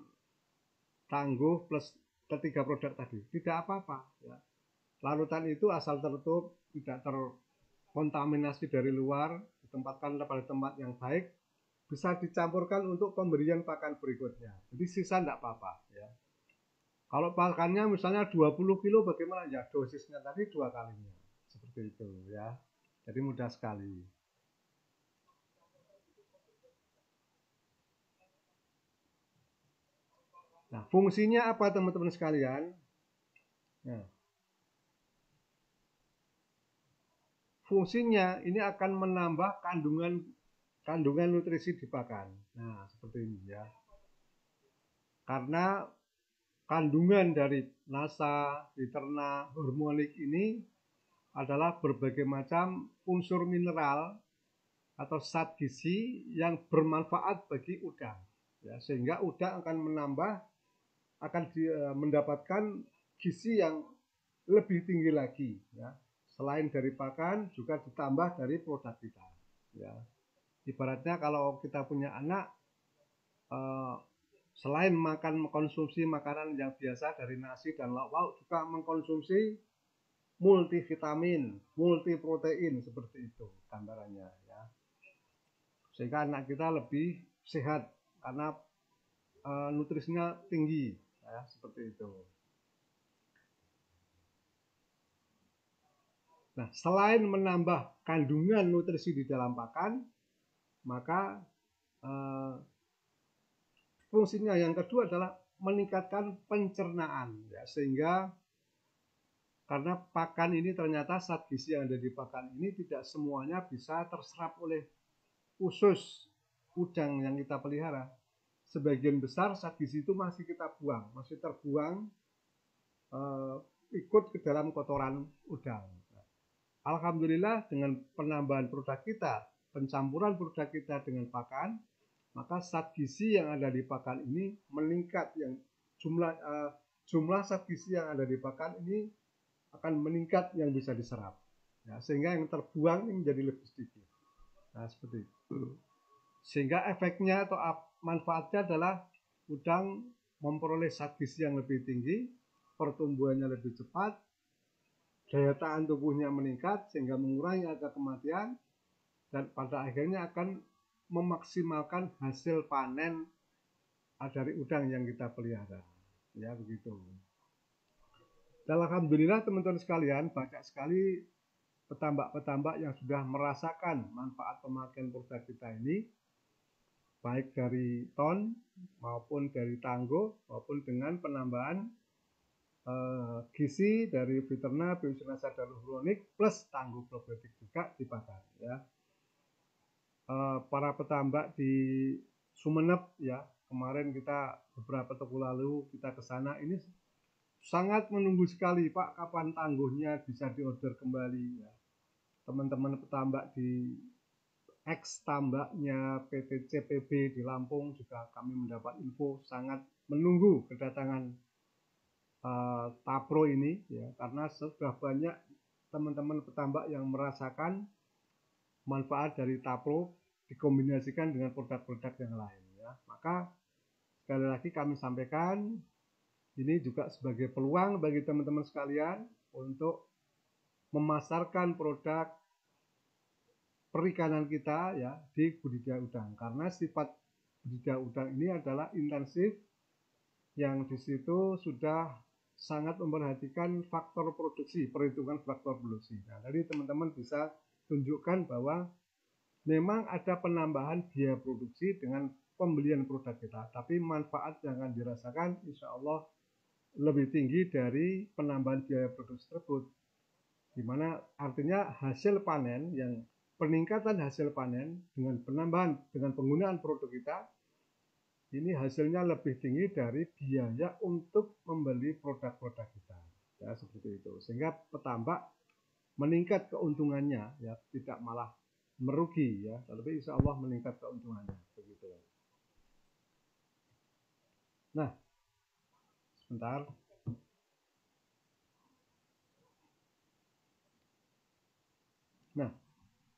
tangguh plus ketiga produk tadi. Tidak apa-apa, ya. Larutan itu asal tertutup, tidak terkontaminasi dari luar, ditempatkan pada tempat yang baik, bisa dicampurkan untuk pemberian pakan berikutnya. Jadi sisa tidak apa-apa, ya. Kalau pakannya misalnya 20 kilo, bagaimana? Ya dosisnya tadi 2 kalinya. Seperti itu, ya. Jadi mudah sekali. Nah, fungsinya apa teman-teman sekalian? Nah, fungsinya ini akan menambah kandungan nutrisi di pakan. Nah, seperti ini ya. Karena kandungan dari nasa, diterna, hormonik ini adalah berbagai macam unsur mineral atau zat gizi yang bermanfaat bagi udang. Ya, sehingga udang akan mendapatkan gizi yang lebih tinggi lagi. Ya. Selain dari pakan juga ditambah dari produk kita. Ya. Ibaratnya kalau kita punya anak, selain mengkonsumsi makanan yang biasa dari nasi dan lauk-lauk, juga mengkonsumsi multivitamin, multiprotein seperti itu gambarannya ya. Sehingga anak kita lebih sehat karena nutrisinya tinggi ya, seperti itu. Nah, selain menambah kandungan nutrisi di dalam pakan, maka fungsinya yang kedua adalah meningkatkan pencernaan ya, sehingga karena pakan ini ternyata zat gizi yang ada di pakan ini tidak semuanya bisa terserap oleh usus udang yang kita pelihara. Sebagian besar zat gizi itu masih kita buang, masih terbuang ikut ke dalam kotoran udang. Alhamdulillah dengan penambahan produk kita, pencampuran produk kita dengan pakan, maka zat gizi yang ada di pakan ini meningkat, yang jumlah zat gizi yang ada di pakan ini akan meningkat yang bisa diserap. Ya, sehingga yang terbuang ini menjadi lebih sedikit. Nah, seperti itu. Sehingga efeknya atau manfaatnya adalah udang memperoleh zat gizi yang lebih tinggi, pertumbuhannya lebih cepat, daya tahan tubuhnya meningkat sehingga mengurangi angka kematian, dan pada akhirnya akan memaksimalkan hasil panen dari udang yang kita pelihara. Ya, begitu. Dan alhamdulillah teman-teman sekalian, banyak sekali petambak-petambak yang sudah merasakan manfaat pemakaian produk kita ini, baik dari ton maupun dari tangguh maupun dengan penambahan gizi dari Viterna, Biosinasa dan Huronic plus tangguh probiotik juga di pakan ya. Para petambak di Sumeneb ya, kemarin kita beberapa waktu lalu kita ke sana, ini sangat menunggu sekali, Pak, kapan tangguhnya bisa diorder kembali ya. Teman-teman petambak di ex tambaknya PT CPB di Lampung juga kami mendapat info sangat menunggu kedatangan Tapro ini ya, karena sudah banyak teman-teman petambak yang merasakan manfaat dari Tapro dikombinasikan dengan produk-produk yang lain ya. Maka sekali lagi kami sampaikan, ini juga sebagai peluang bagi teman-teman sekalian untuk memasarkan produk perikanan kita ya di budidaya udang, karena sifat budidaya udang ini adalah intensif, yang di situ sudah sangat memperhatikan faktor produksi, perhitungan faktor produksi. Nah, jadi teman-teman bisa tunjukkan bahwa memang ada penambahan biaya produksi dengan pembelian produk kita, tapi manfaat yang akan dirasakan insya Allah lebih tinggi dari penambahan biaya produksi tersebut. Dimana artinya hasil panen, yang peningkatan hasil panen dengan penambahan, dengan penggunaan produk kita, ini hasilnya lebih tinggi dari biaya untuk membeli produk-produk kita ya, seperti itu. Sehingga petambak meningkat keuntungannya ya, tidak malah merugi ya, tapi insya Allah meningkat keuntungannya begitu. Nah, sebentar. Nah,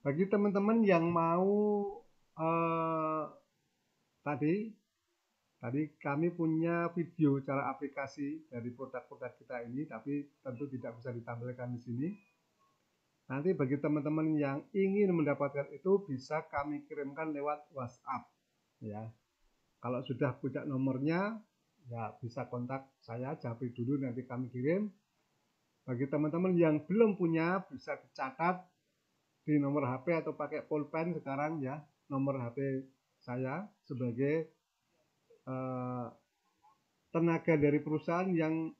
bagi teman-teman yang mau tadi kami punya video cara aplikasi dari produk-produk kita ini, tapi tentu tidak bisa ditampilkan di sini. Nanti bagi teman-teman yang ingin mendapatkan itu bisa kami kirimkan lewat WhatsApp ya. Kalau sudah punya nomornya ya bisa kontak saya, Japri dulu, nanti kami kirim. Bagi teman-teman yang belum punya bisa dicatat di nomor HP atau pakai pulpen sekarang ya, nomor HP saya sebagai tenaga dari perusahaan yang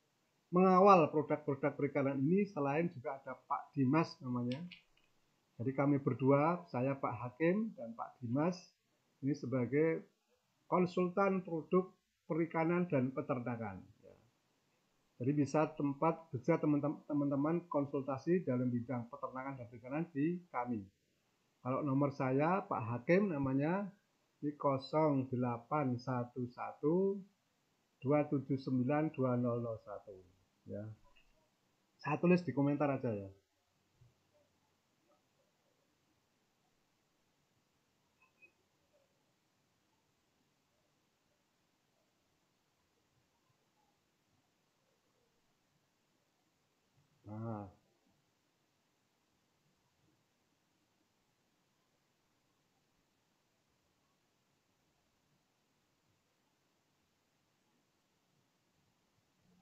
mengawal produk-produk perikanan ini. Selain juga ada Pak Dimas namanya, Jadi kami berdua, saya Pak Hakim dan Pak Dimas, ini sebagai konsultan produk perikanan dan peternakan. Jadi bisa teman-teman konsultasi dalam bidang peternakan dan perikanan di kami. Kalau nomor saya Pak Hakim namanya di 0811 279 2001 ya. Saya tulis di komentar aja ya.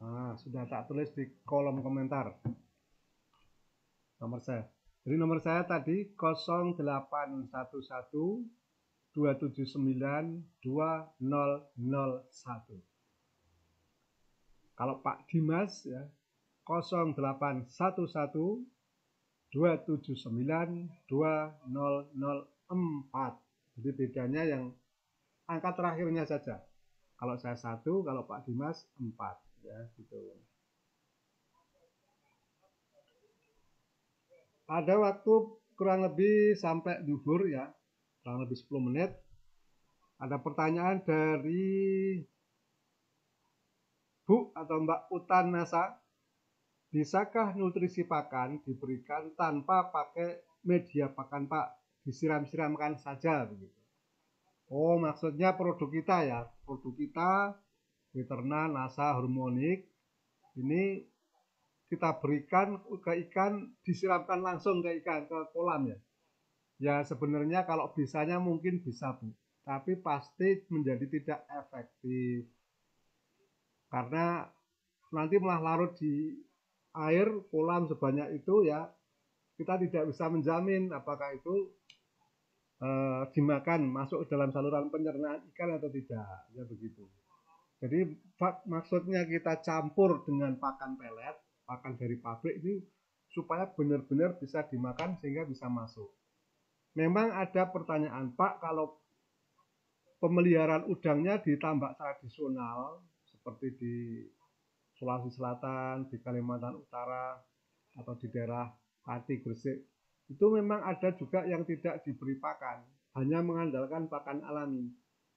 Nah, sudah tak tulis di kolom komentar nomor saya. Jadi nomor saya tadi 0811 279 2001. Kalau Pak Dimas ya 0811 279 2004. Jadi bedanya yang angka terakhirnya saja. Kalau saya 1, kalau Pak Dimas 4 ya gitu. Ada waktu kurang lebih sampai zuhur ya, kurang lebih 10 menit. Ada pertanyaan dari Bu atau Mbak Utan Nasa. Bisakah nutrisi pakan diberikan tanpa pakai media pakan Pak? Disiram-siramkan saja begitu. Oh, maksudnya produk kita ya. Produk kita Witerna Nasa Harmonic ini kita berikan ke ikan, disiramkan langsung ke ikan, ke kolam ya. Ya sebenarnya kalau bisanya mungkin bisa Bu, tapi pasti menjadi tidak efektif. Karena nanti malah larut di air kolam sebanyak itu ya, kita tidak bisa menjamin apakah itu dimakan masuk ke dalam saluran pencernaan ikan atau tidak, ya begitu. Jadi maksudnya kita campur dengan pakan pelet, pakan dari pabrik ini supaya benar-benar bisa dimakan sehingga bisa masuk. Memang ada pertanyaan, Pak, kalau pemeliharaan udangnya di tambak tradisional seperti di Sulawesi Selatan, di Kalimantan Utara, atau di daerah Pati, Gresik, itu memang ada juga yang tidak diberi pakan, hanya mengandalkan pakan alami.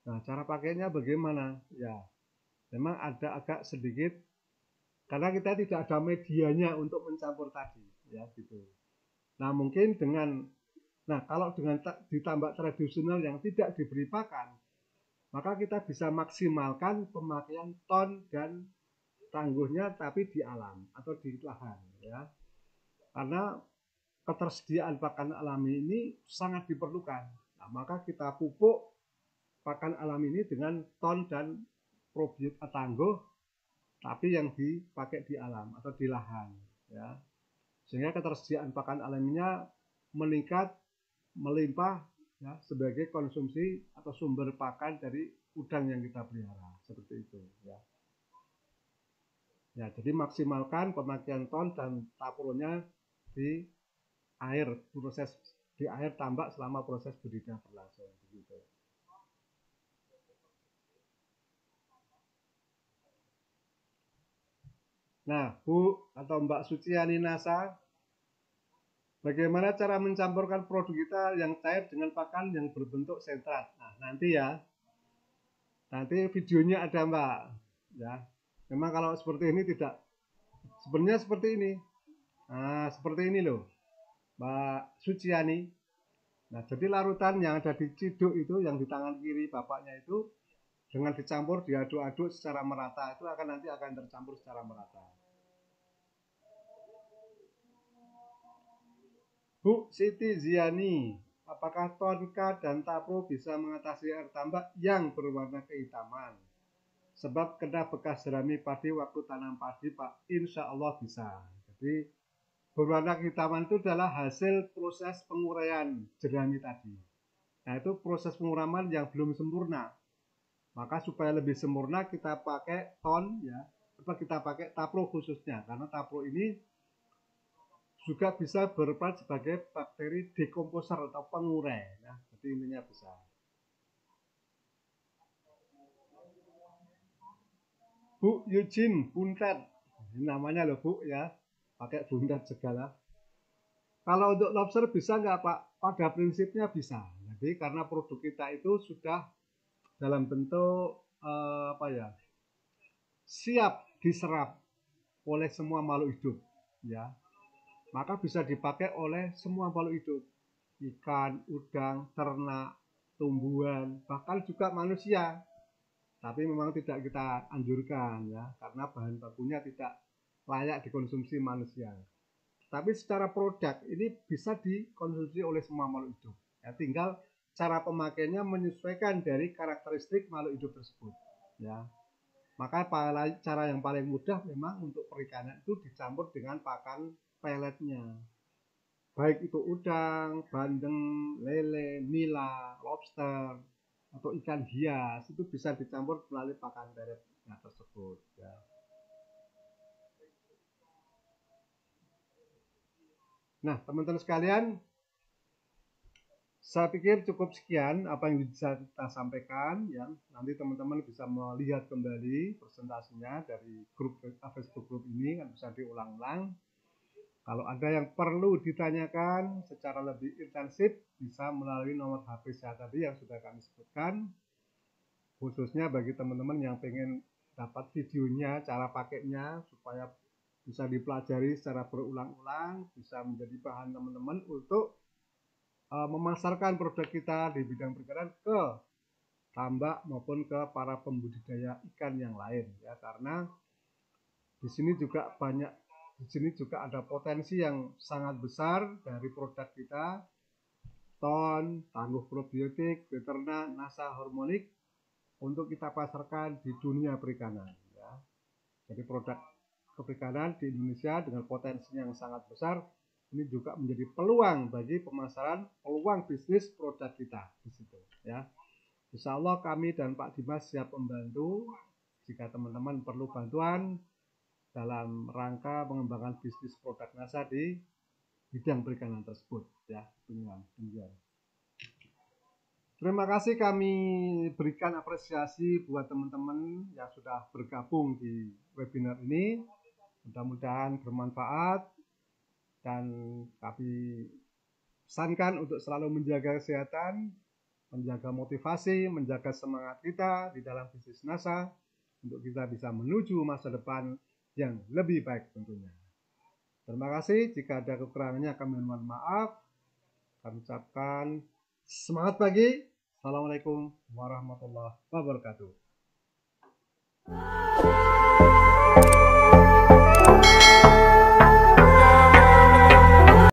Nah, cara pakainya bagaimana? Ya, memang ada agak sedikit karena kita tidak ada medianya untuk mencampur tadi, ya gitu. Nah, mungkin kalau dengan ditambah tradisional yang tidak diberi pakan, maka kita bisa maksimalkan pemakaian ton dan tangguhnya tapi di alam atau di lahan ya. Karena ketersediaan pakan alami ini sangat diperlukan. Nah, maka kita pupuk pakan alami ini dengan ton dan probiot tangguh tapi yang dipakai di alam atau di lahan ya. Sehingga ketersediaan pakan alaminya meningkat melimpah ya, sebagai konsumsi atau sumber pakan dari udang yang kita pelihara seperti itu ya. Ya, jadi maksimalkan pemakaian ton dan tapronya di di air tambak selama proses budidaya berlangsung begitu. Nah, Bu atau Mbak Suciani Nasa, bagaimana cara mencampurkan produk kita yang cair dengan pakan yang berbentuk sentrat? Nah, nanti videonya ada Mbak. Ya, memang kalau seperti ini tidak, sebenarnya seperti ini. Nah, seperti ini loh, Mbak Suciani. Nah, jadi larutan yang ada di ciduk itu, yang di tangan kiri bapaknya itu, dengan dicampur diaduk-aduk secara merata itu nanti akan tercampur secara merata. Bu Siti Ziani, apakah tonka dan tapro bisa mengatasi air tambak yang berwarna kehitaman? Sebab kena bekas jerami padi waktu tanam padi Pak, insya Allah bisa. Jadi berwarna kehitaman itu adalah hasil proses penguraian jerami tadi. Nah itu proses penguraman yang belum sempurna. Maka supaya lebih sempurna kita pakai ton ya, kita pakai tapro khususnya karena tapro ini juga bisa berperan sebagai bakteri dekomposer atau pengurai. Nah, jadi intinya bisa. Bu Eugene Buntet, namanya loh Bu ya, pakai Buntet segala. Kalau untuk lobster bisa nggak Pak? Pada prinsipnya bisa. Jadi karena produk kita itu sudah dalam bentuk apa ya, siap diserap oleh semua makhluk hidup, ya. Maka bisa dipakai oleh semua makhluk hidup, ikan, udang, ternak, tumbuhan, bahkan juga manusia. Tapi memang tidak kita anjurkan ya, karena bahan bakunya tidak layak dikonsumsi manusia. Tapi secara produk ini bisa dikonsumsi oleh semua makhluk hidup. Ya, tinggal cara pemakainya menyesuaikan dari karakteristik makhluk hidup tersebut. Ya, maka cara yang paling mudah memang untuk perikanan itu dicampur dengan pakan peletnya. Baik itu udang, bandeng, lele, nila, lobster, atau ikan hias itu bisa dicampur melalui pakan peletnya tersebut. Ya. Nah, teman-teman sekalian, saya pikir cukup sekian apa yang bisa kita sampaikan ya. Nanti teman-teman bisa melihat kembali presentasinya dari grup Facebook grup ini kan bisa diulang-ulang. Kalau ada yang perlu ditanyakan secara lebih intensif bisa melalui nomor HP saya tadi yang sudah kami sebutkan. Khususnya bagi teman-teman yang pengen dapat videonya, cara pakainya supaya bisa dipelajari secara berulang-ulang, bisa menjadi bahan teman-teman untuk memasarkan produk kita di bidang perikanan ke tambak maupun ke para pembudidaya ikan yang lain ya, karena di sini juga banyak, di sini juga ada potensi yang sangat besar dari produk kita, ton, tangguh probiotik, beternak, nasa hormonik untuk kita pasarkan di dunia perikanan ya. Jadi produk perikanan di Indonesia dengan potensi yang sangat besar ini juga menjadi peluang bagi pemasaran, peluang bisnis produk kita di situ ya. Insya Allah kami dan Pak Dimas siap membantu jika teman-teman perlu bantuan dalam rangka mengembangkan bisnis produk NASA di bidang perikanan tersebut ya. Demikian. Terima kasih kami berikan apresiasi buat teman-teman yang sudah bergabung di webinar ini. Mudah-mudahan bermanfaat dan kami pesankan untuk selalu menjaga kesehatan, menjaga motivasi, menjaga semangat kita di dalam bisnis NASA untuk kita bisa menuju masa depan yang lebih baik tentunya. Terima kasih. Jika ada kekurangannya kami mohon maaf. Kami ucapkan semangat pagi. Assalamualaikum warahmatullahi wabarakatuh.